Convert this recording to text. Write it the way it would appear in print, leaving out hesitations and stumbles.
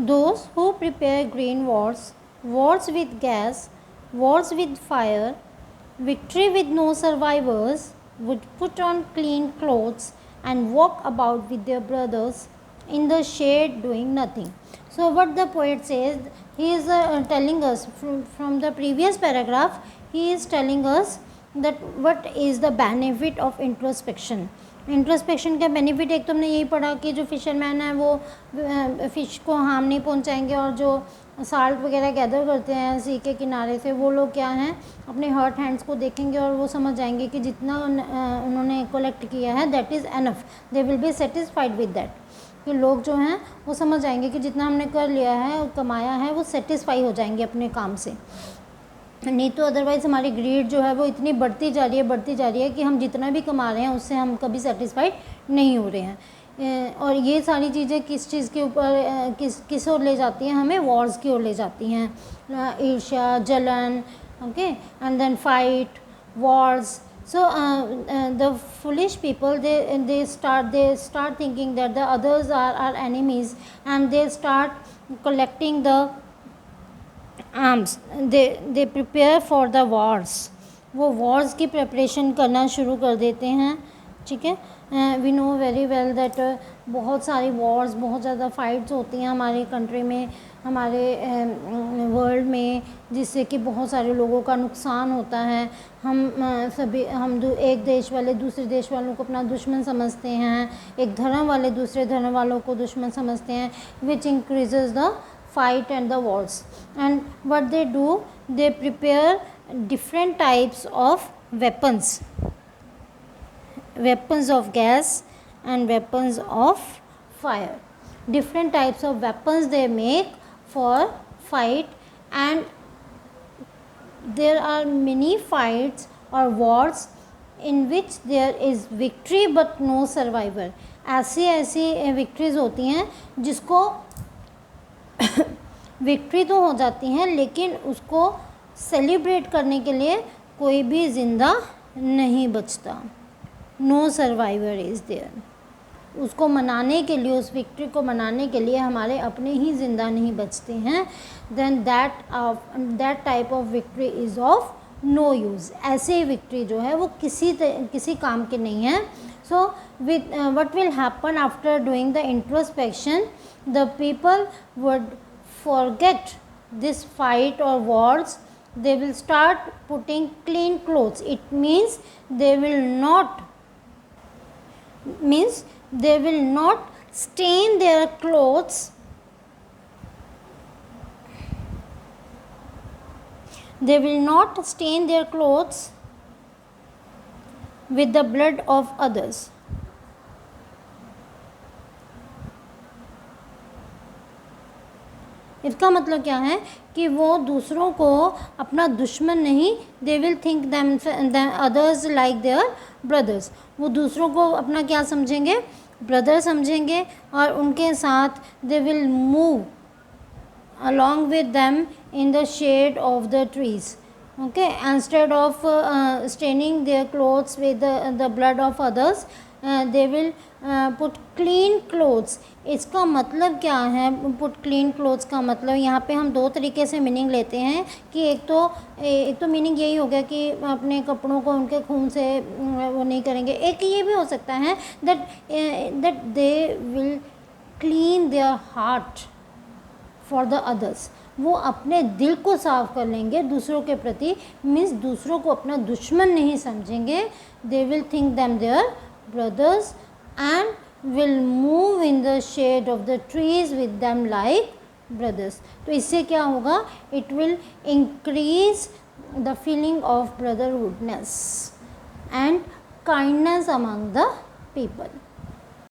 Those who prepare green wars, wars with gas, wars with fire, victory with no survivors, would put on clean clothes and walk about with their brothers in the shade doing nothing. So what the poet says, he is telling us from the previous paragraph, he is telling us that what is the benefit of introspection. Introspection का benefit एक तो हमने यही पढ़ा कि जो fisherman है वो फ़िश को हार्म नहीं पहुंचाएंगे, और जो साल्ट वगैरह गैदर करते हैं सी के किनारे से वो लोग क्या हैं अपने हर्ट हैंड्स को देखेंगे और वो समझ जाएंगे कि जितना उन्होंने कलेक्ट किया है that is enough, they will be satisfied with that. कि लोग जो हैं वो समझ जाएंगे कि जितना हमने कर लिया है और कमाया है वो सेटिस्फाई हो जाएंगे अपने काम से। नहीं तो अदरवाइज़ हमारी ग्रीड जो है वो इतनी बढ़ती जा रही है कि हम जितना भी कमा रहे हैं उससे हम कभी सेटिस्फाइड नहीं हो रहे हैं। और ये सारी चीज़ें किस चीज़ के ऊपर किस ओर ले जाती हैं, हमें वॉर्स की ओर ले जाती हैं, ईर्ष्या, जलन, okay, and then fight, wars. So the foolish people they start thinking that the others are our enemies, and they start collecting the arms, they prepare for the wars, वो वॉर्स की preparation करना शुरू कर देते हैं। ठीक है, we know very well that बहुत सारी वॉर्स, बहुत ज़्यादा फाइट्स होती हैं हमारे कंट्री में, हमारे वर्ल्ड में, जिससे कि बहुत सारे लोगों का नुकसान होता है। हम एक देश वाले दूसरे देश वालों को अपना दुश्मन समझते हैं, एक धर्म वाले दूसरे धर्म वालों को दुश्मन समझते हैं, विच increases the fight and the wars. And what they do, they prepare different types of weapons of gas and weapons of fire. Different types of weapons they make for fight, and there are many fights or wars in which there is victory but no survivor. ऐसी victories होती हैं जिसको victory तो हो जाती हैं लेकिन उसको सेलिब्रेट करने के लिए कोई भी ज़िंदा नहीं बचता, नो सर्वाइवर इज़ देयर। उसको मनाने के लिए, उस विक्ट्री को मनाने के लिए हमारे अपने ही ज़िंदा नहीं बचते हैं, then that type of victory is of no use. ऐसे विक्ट्री जो है वो किसी काम के नहीं है। So with what will happen after doing the introspection, the people would forget this fight or wars. They will start putting clean clothes. It means they will not stain their clothes. They will not stain their clothes with the blood of others. इसका मतलब क्या है कि वो दूसरों को अपना दुश्मन नहीं, they will think them others like their brothers. वो दूसरों को अपना क्या समझेंगे, ब्रदर समझेंगे, और उनके साथ they will move along with them in the shade of the trees. Okay, instead of staining their clothes with the blood of others, they will put clean clothes. इसका मतलब क्या है put clean clothes का मतलब? यहाँ पे हम दो तरीके से मीनिंग लेते हैं कि एक तो मीनिंग यही हो गया कि अपने कपड़ों को उनके खून से वो नहीं करेंगे। एक ये भी हो सकता है that they will clean their heart for the others. वो अपने दिल को साफ कर लेंगे दूसरों के प्रति, मीन्स दूसरों को अपना दुश्मन नहीं समझेंगे। They will think them their brothers and will move in the shade of the trees with them like brothers. तो इससे क्या होगा? It will increase the feeling of brotherhoodness and kindness among the people.